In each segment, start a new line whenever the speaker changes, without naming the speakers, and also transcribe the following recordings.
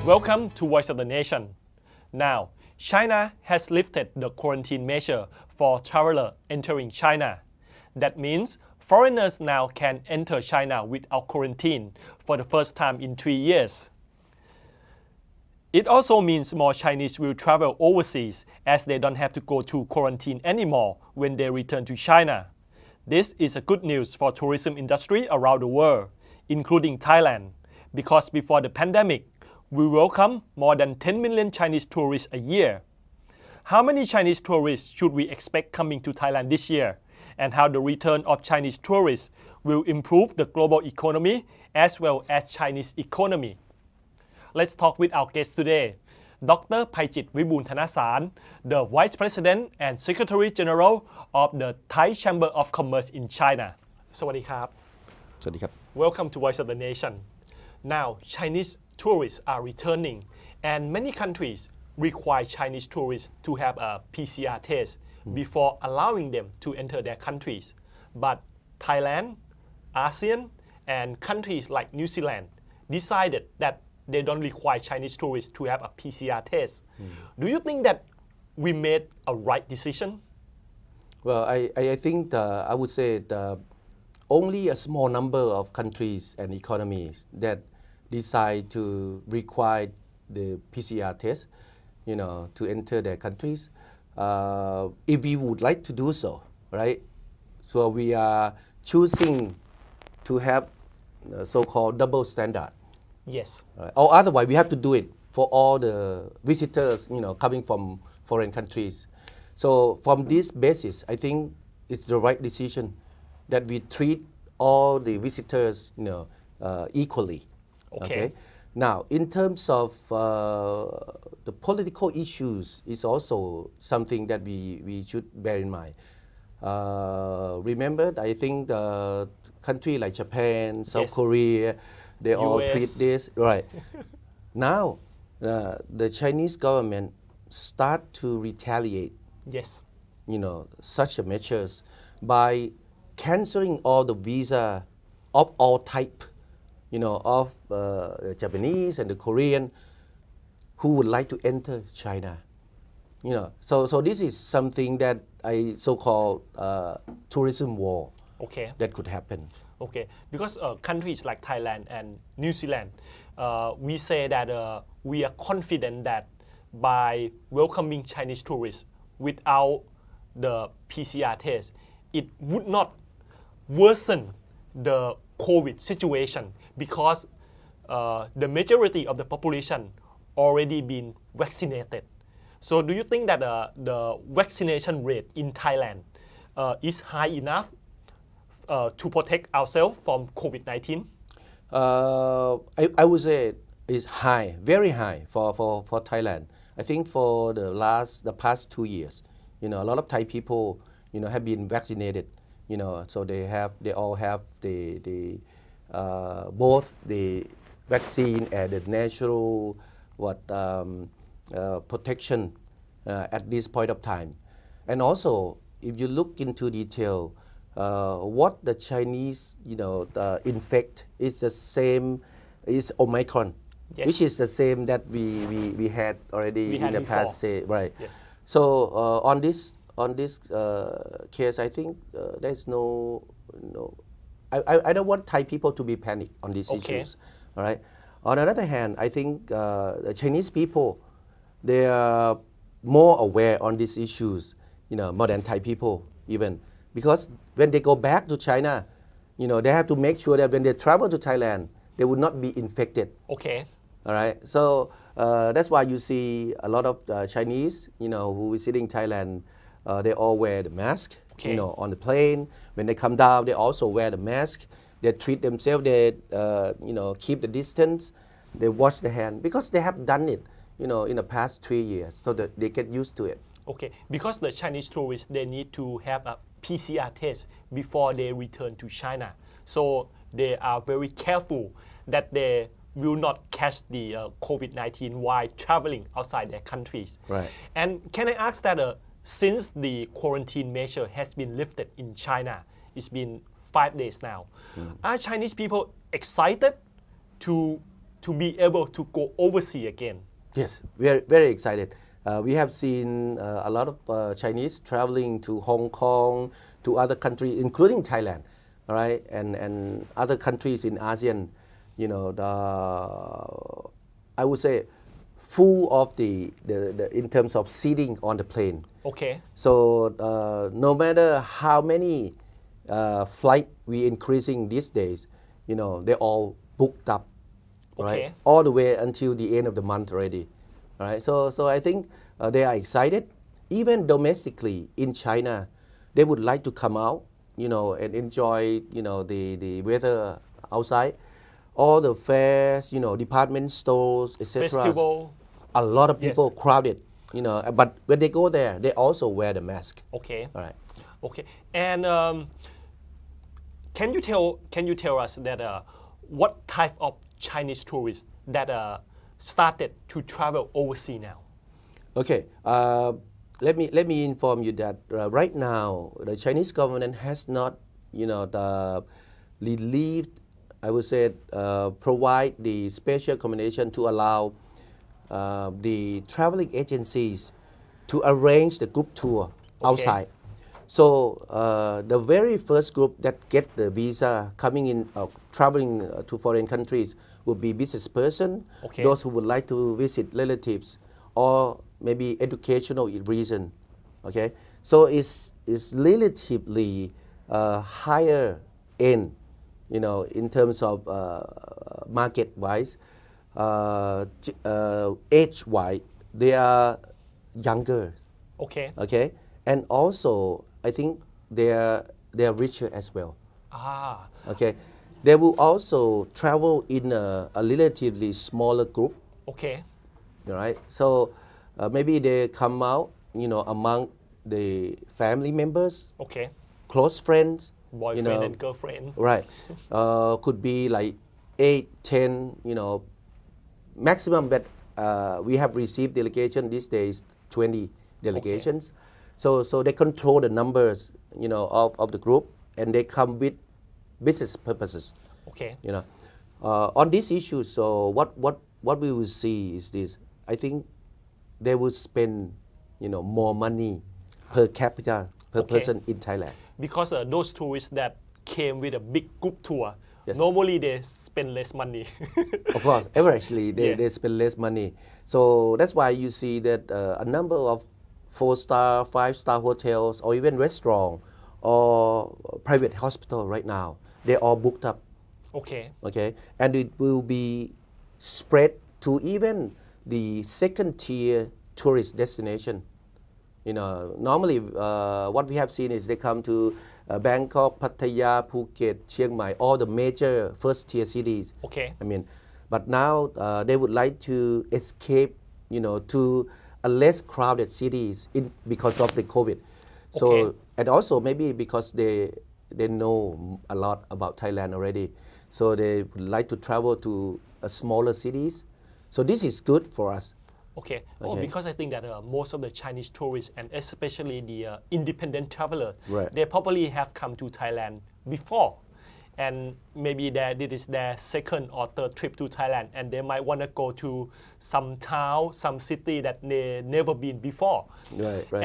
Welcome to Voice of the Nation. Now, China has lifted the quarantine measure for travelers entering China. That means foreigners now can enter China without quarantine for the first time in 3 years. It also means more Chinese will travel overseas as they don't have to go to quarantine anymore when they return to China. This is a good news for tourism industry around the world, including Thailand, because before the pandemic, we welcome more than 10 million Chinese tourists a year. How many Chinese tourists should we expect coming to Thailand this year? And how the return of Chinese tourists will improve the global economy as well as Chinese economy? Let's talk with our guest today, Dr. Phaichit Vibulthanasan, the Vice President and Secretary General of the Thai Chamber of Commerce in China. สวัสดีครับ
สวัสดีครับ
Welcome to Voice of the Nation. Now, Chinese tourists are returning, and many countries require Chinese tourists to have a PCR test before allowing them to enter their countries. But Thailand, ASEAN, and countries like New Zealand decided that they don't require Chinese tourists to have a PCR test. Do you think that we made a right decision?
Well, I think I would say only a small number of countries and economies that decide to require the PCR test, to enter their countries. If we would like to do so, right? So we are choosing to have so-called double standard.
Yes.
Or otherwise, we have to do it for all the visitors, coming from foreign countries. So from this basis, I think it's the right decision that we treat all the visitors, equally.
Okay.
Now, in terms of the political issues, is also something that we should bear in mind. Remember, I think the country like Japan, South Korea, they all treat this right. Now, the Chinese government start to retaliate.
Yes.
Such measures by canceling all the visa of all type, of the Japanese and the Korean who would like to enter China. So this is something that I so-called tourism war.
Okay.
That could happen.
Okay, because countries like Thailand and New Zealand, we say that we are confident that by welcoming Chinese tourists without the PCR test, it would not worsen the COVID situation because the majority of the population already been vaccinated. So do you think that the vaccination rate in Thailand is high enough to protect ourselves from COVID-19?
I would say it's high, very high for Thailand. I think for the past 2 years, a lot of Thai people, have been vaccinated. So they all have the both the vaccine and the natural protection at this point of time. And also, if you look into detail, what the Chinese, infect is the same, is Omicron,
yes.
which is the same that we had already in the past, right?
Yes.
So on this case, I think there's no. I don't want Thai people to be panicked on these issues. All right. On the other hand, I think the Chinese people, they are more aware on these issues, more than Thai people even. Because when they go back to China, they have to make sure that when they travel to Thailand, they would not be infected.
Okay.
All right. So that's why you see a lot of Chinese, who visiting Thailand, they all wear the mask, on the plane. When they come down, they also wear the mask. They treat themselves. They, keep the distance. They wash their hand because they have done it, in the past 3 years, so that they get used to it.
Okay. Because the Chinese tourists, they need to have a PCR test before they return to China. So they are very careful that they will not catch the COVID-19 while traveling outside their countries.
Right.
And can I ask that since the quarantine measure has been lifted in China, it's been 5 days now, are Chinese people excited to to be able to go overseas again?
Yes, we are very excited. We have seen a lot of Chinese traveling to Hong Kong, to other countries, including Thailand, all right, and other countries in ASEAN. You know, I would say full of the in terms of seating on the plane.
Okay.
So no matter how many flight we increasing these days, you know, they're all booked up, right?
Okay.
All the way until the end of the month already, right? So I think they are excited. Even domestically in China, they would like to come out, you know, and enjoy, you know, the weather outside. All the fairs, you know, department stores, etc.
Festival.
A lot of people
Yes.
crowded, you know. But when they go there, they also wear the mask.
Okay.
All right.
Okay. And can you tell us that what type of Chinese tourists that started to travel overseas now?
Okay. Let me inform you that right now the Chinese government has not, you know, relieved. I would say provide the special accommodation to allow the traveling agencies to arrange the group tour outside. So the very first group that get the visa coming in, traveling to foreign countries will be business person,
Okay.
those who would like to visit relatives, or maybe educational reason. Okay, so it's relatively higher end, you know, in terms of market wise, age wise, they are younger.
Okay.
Okay, and also I think they are richer as well.
Ah.
Okay, they will also travel in a relatively smaller group.
Okay.
All right, so maybe they come out, you know, among the family members,
Okay.
close friends,
Boyfriend
you know,
and girlfriend.
right? Could be like 8, 10, you know, maximum that we have received delegation these days, 20 delegations. So they control the numbers, you know, of the group, and they come with business purposes.
Okay.
You know, on this issue, so what we will see is this. I think they will spend, you know, more money per capita per
Okay.
person in Thailand.
Because those tourists that came with a big group tour,
Yes.
normally they spend less money.
Of course, averagely
Yeah.
they spend less money. So that's why you see that a number of 4-star, 5-star hotels, or even restaurant or private hospital right now, they're all booked up.
Okay.
Okay, and it will be spread to even the second tier tourist destination. You know, normally what we have seen is they come to Bangkok, Pattaya, Phuket, Chiang Mai, all the major first tier cities.
Okay.
I mean, but now they would like to escape, you know, to a less crowded cities because of the COVID. So
Okay.
and also maybe because they know a lot about Thailand already, so they would like to travel to smaller cities. So this is good for us.
Okay. Oh,
Okay.
because I think that most of the Chinese tourists and especially the independent traveler,
Right.
they probably have come to Thailand before, and maybe this is their second or third trip to Thailand, and they might want to go to some town, some city that they never been before.
Right, right.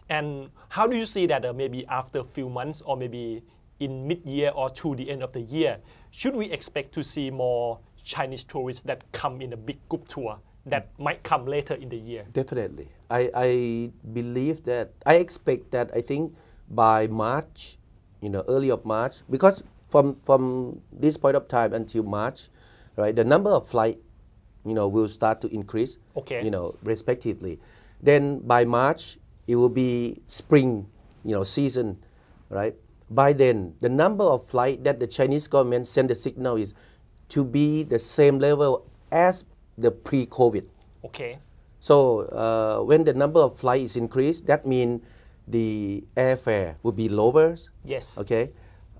And how do you see that maybe after a few months or maybe in mid-year or to the end of the year, should we expect to see more Chinese tourists that come in a big group tour that might come later in the year?
Definitely. I believe that, I expect that, I think by March, you know, early of March, because from this point of time until March, right, the number of flight, you know, will start to increase,
Okay.
you know, respectively. Then by March, it will be spring, you know, season, right? By then, the number of flight that the Chinese government send the signal is to be the same level as the pre-COVID.
Okay.
So when the number of flight is increased, that means the airfare will be lower.
Yes.
Okay.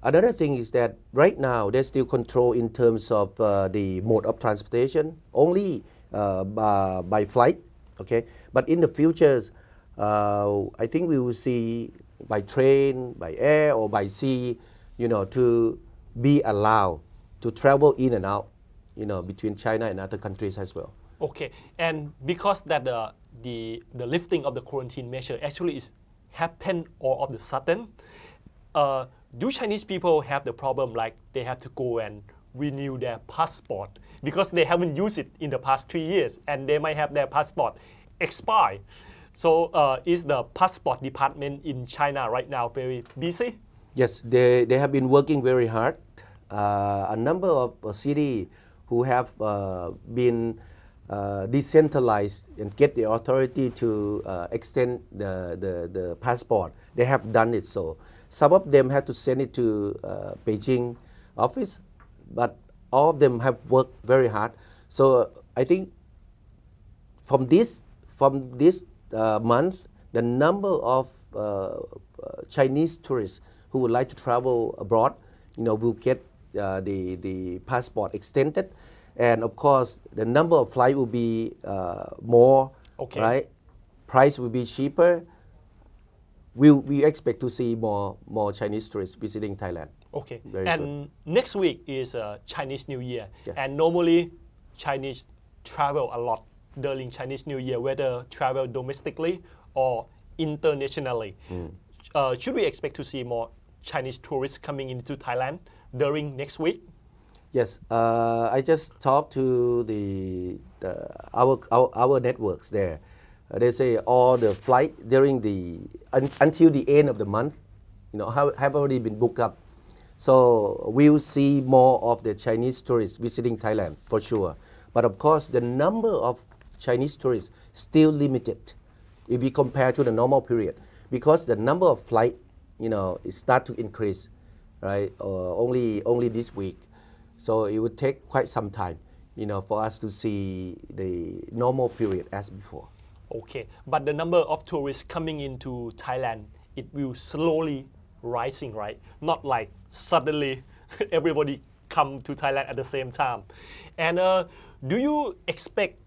Another thing is that right now there's still control in terms of the mode of transportation, only by flight. Okay. But in the futures, I think we will see by train, by air, or by sea, you know, to be allowed to travel in and out between China and other countries as well.
Okay, and because that the lifting of the quarantine measure actually is happened all of the sudden, do Chinese people have the problem like they have to go and renew their passport because they haven't used it in the past 3 years and they might have their passport expire? So is the passport department in China right now very busy?
Yes, they have been working very hard. A number of cities who have been decentralized and get the authority to extend the passport, they have done it so. Some of them have to send it to Beijing office, but all of them have worked very hard. So I think from this month, the number of Chinese tourists who would like to travel abroad, will get the passport extended, and of course the number of flights will be more,
okay.
Right? Price will be cheaper. We expect to see more Chinese tourists visiting Thailand.
Okay,
very
and
soon.
Next week is Chinese New Year,
Yes.
and normally Chinese travel a lot during Chinese New Year, whether travel domestically or internationally. Should we expect to see more Chinese tourists coming into Thailand during next week?
Yes, I just talked to our networks there. They say all the flight during until the end of the month, have already been booked up. So we will see more of the Chinese tourists visiting Thailand for sure. But of course, the number of Chinese tourists still limited if we compare to the normal period, because the number of flights, it start to increase, right? Only this week. So it would take quite some time, for us to see the normal period as before.
Okay, but the number of tourists coming into Thailand, it will slowly rising, right? Not like suddenly everybody come to Thailand at the same time. And do you expect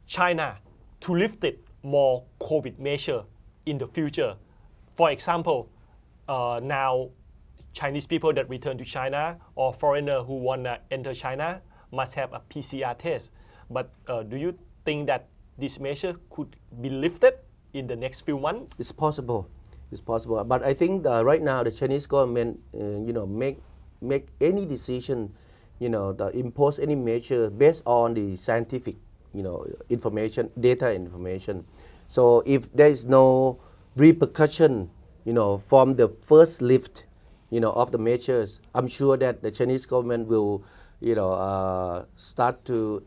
China to lift it more COVID measure in the future? For example, now Chinese people that return to China or foreigner who want to enter China must have a PCR test. But do you think that this measure could be lifted in the next few months?
It's possible. But I think right now the Chinese government, make any decision, impose any measure based on the scientific, information, data information. So if there is no repercussion, from the first lift, of the measures, I'm sure that the Chinese government will, start to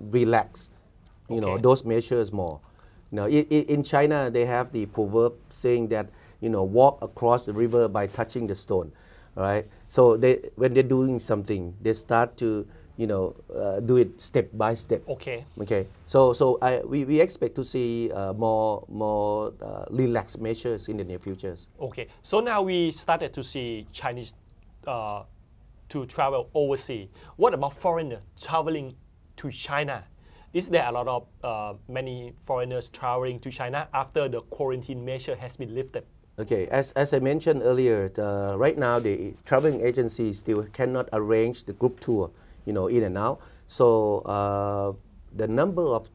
relax,
Okay.
those measures more. In China, they have the proverb saying that, walk across the river by touching the stone, right? So when they're doing something, they start to, do it step by step.
Okay.
Okay. So we expect to see more relaxed measures in the near future.
Okay. So now we started to see Chinese to travel overseas. What about foreigners traveling to China? Is there a lot of many foreigners traveling to China after the quarantine measure has been lifted?
Okay, as I mentioned earlier, right now the traveling agencies still cannot arrange the group tour, in and out. So the number of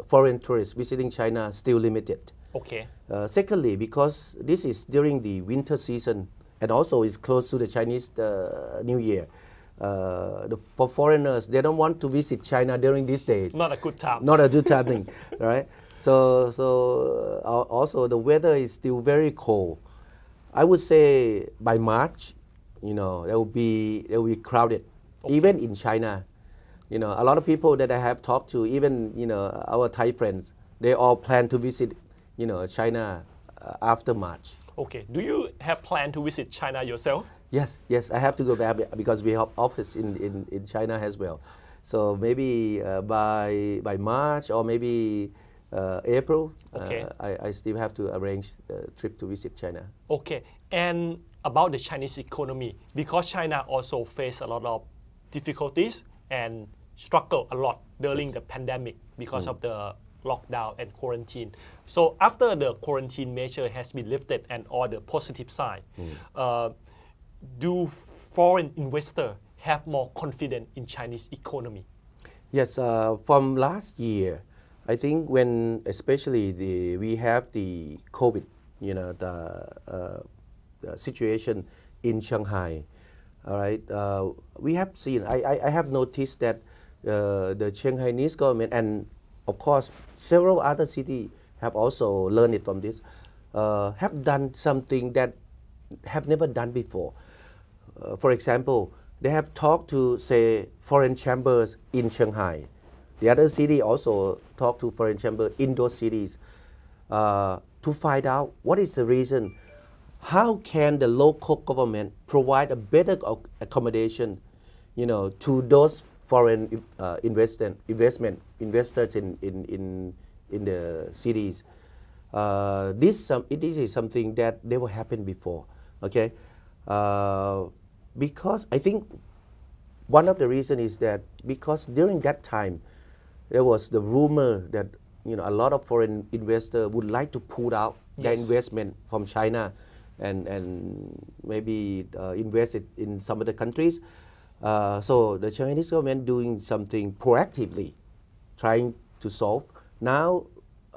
foreign tourists visiting China is still limited.
Okay.
Secondly, because this is during the winter season and also is close to the Chinese New Year, for foreigners, they don't want to visit China during these days.
Not a good time.
Not a good timing, right? So also the weather is still very cold. I would say by March, there will be crowded,
Okay.
even in China. A lot of people that I have talked to, even our Thai friends, they all plan to visit, China after March.
Okay. Do you have plan to visit China yourself?
Yes, I have to go back because we have office in China as well. So maybe by March or maybe April,
Okay.
I still have to arrange a trip to visit China.
Okay. And about the Chinese economy, because China also faced a lot of difficulties and struggle a lot during the pandemic because of the lockdown and quarantine. So after the quarantine measure has been lifted and all the positive side, do foreign investors have more confidence in Chinese economy?
Yes, from last year, I think when especially we have the COVID, the situation in Shanghai. All right, we have seen. I have noticed that the Shanghainese government and of course several other cities have also learned it from this. Have done something that have never done before. For example, they have talked to say foreign chambers in Shanghai. The other city also talked to foreign chamber in those cities to find out what is the reason. How can the local government provide a better accommodation, to those foreign investors in the cities? This is something that never happened before. Okay, because I think one of the reasons is that because during that time there was the rumor that a lot of foreign investors would like to pull out their investment from China and maybe invest it in some other countries. So the Chinese government doing something proactively, trying to solve. Now,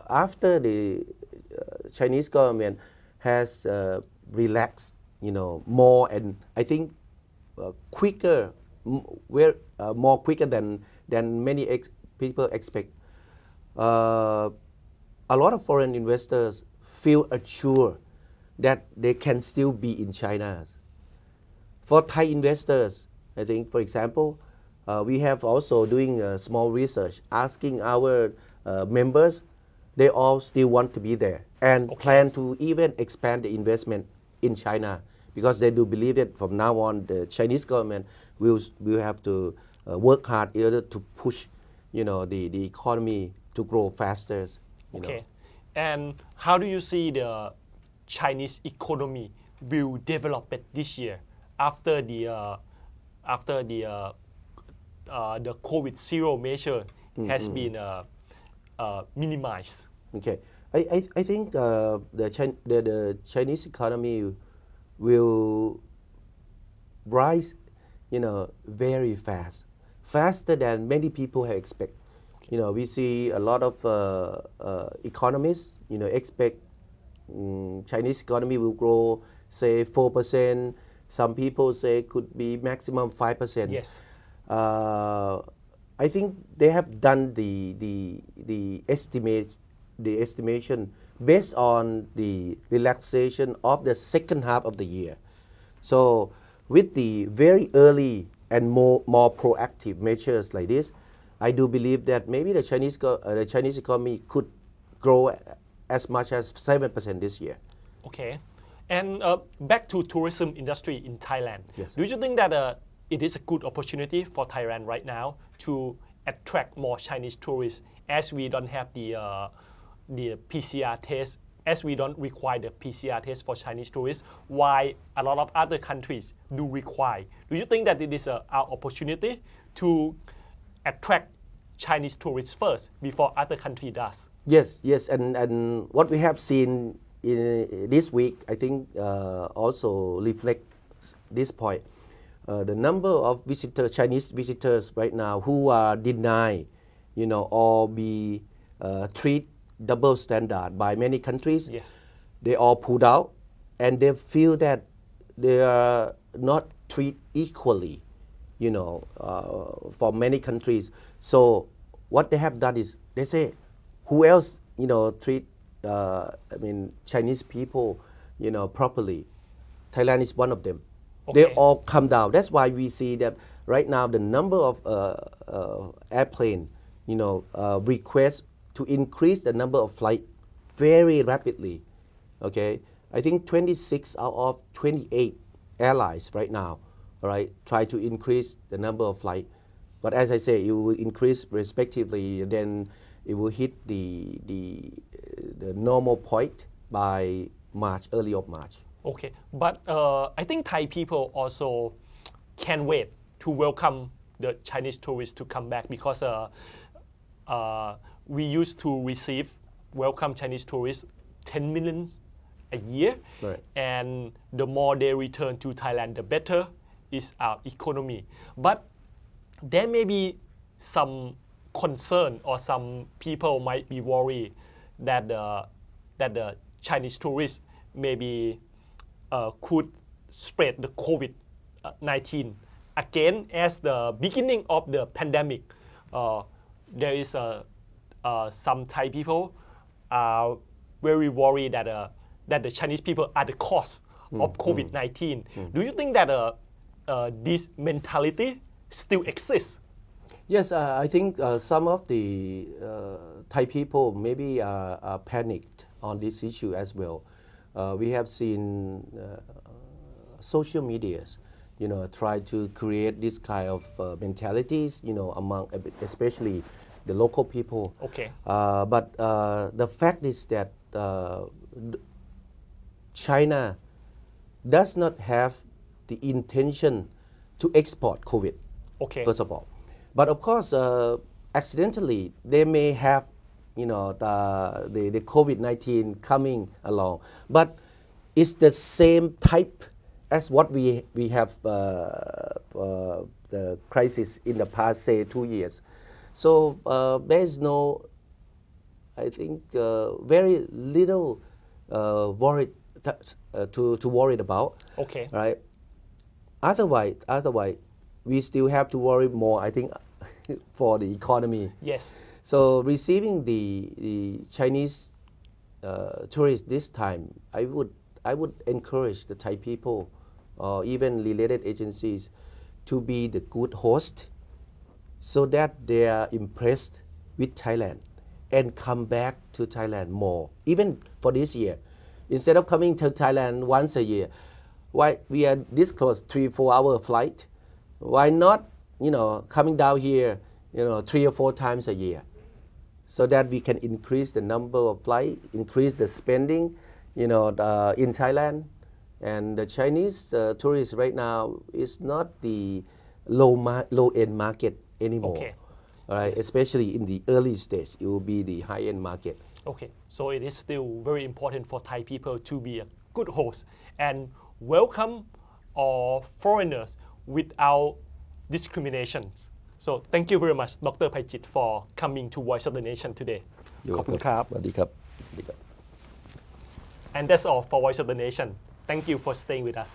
after the Chinese government has relaxed, more and I think quicker, more quicker than many people expect. A lot of foreign investors feel assured that they can still be in China. For Thai investors, I think, for example, we have also doing a small research, asking our members, they all still want to be there and plan to even expand the investment in China because they do believe that from now on the Chinese government will have to work hard in order to push, the economy to grow faster.
Okay, and how do you see the Chinese economy will develop it this year after the COVID zero measure has been minimized?
Okay, I think the Chinese economy will rise, very fast, faster than many people have expected. We see a lot of economists, expect Chinese economy will grow, say 4%. Some people say could be maximum 5%.
Yes.
I think they have done the estimation based on the relaxation of the second half of the year. So with the very early and more proactive measures like this, I do believe that maybe the Chinese economy could grow as much as 7% this year.
Okay, and back to tourism industry in Thailand.
Yes.
Do you think that it is a good opportunity for Thailand right now to attract more Chinese tourists, as we don't have the PCR test, as we don't require the PCR test for Chinese tourists, while a lot of other countries do require? Do you think that it is our opportunity to attract Chinese tourists first before other country does?
Yes, and what we have seen in this week, I think also reflects this point. The number of Chinese visitors right now who are denied, or be treated double standard by many countries.
Yes.
They all pulled out, and they feel that they are not treated equally, for many countries. So what they have done is they say, who else, treat Chinese people, properly? Thailand is one of them. Okay. They all come down. That's why we see that right now the number of airplane, requests to increase the number of flight very rapidly. Okay, I think 26 out of 28 airlines right now, all right, try to increase the number of flight. But as I say, it will increase respectively, and then it will hit the normal point by March, early of March.
Okay, but I think Thai people also can wait to welcome the Chinese tourists to come back, because we used to receive welcome Chinese tourists 10 million a year,
right.
And the more they return to Thailand, the better is our economy. But there may be some concern or some people might be worried that the Chinese tourists maybe could spread the COVID-19 again. As the beginning of the pandemic, there is some Thai people are very worried that the Chinese people are the cause of COVID-19. Do you think that this mentality still exists?
Yes, I think some of the Thai people maybe are panicked on this issue as well. We have seen social medias, try to create this kind of mentalities, among especially the local people.
Okay.
But the fact is that China does not have the intention to export COVID, first of all. But of course, accidentally, they may have, the COVID-19 coming along. But it's the same type as what we have the crisis in the past, say, 2 years. So there is no, I think, very little worried to worry about.
Okay.
Right. Otherwise, we still have to worry more, I think, for the economy.
Yes.
So receiving the Chinese tourists this time, I would encourage the Thai people or even related agencies to be the good host, so that they are impressed with Thailand and come back to Thailand more, even for this year. Instead of coming to Thailand once a year, why we are this close, 3-4 hour flight, why not, coming down here, 3 or 4 times a year, so that we can increase the number of flights, increase the spending, in Thailand. And the Chinese tourists right now is not the low-end market anymore.
Okay.
All right, especially in the early stage, it will be the high-end market.
Okay, so it is still very important for Thai people to be a good host and welcome all foreigners without discriminations. So thank you very much, Dr. Paichit, for coming to Voice of the Nation today. ขอบคุณครับ
สวัสดีครับ
And that's all for Voice of the Nation. Thank you for staying with us.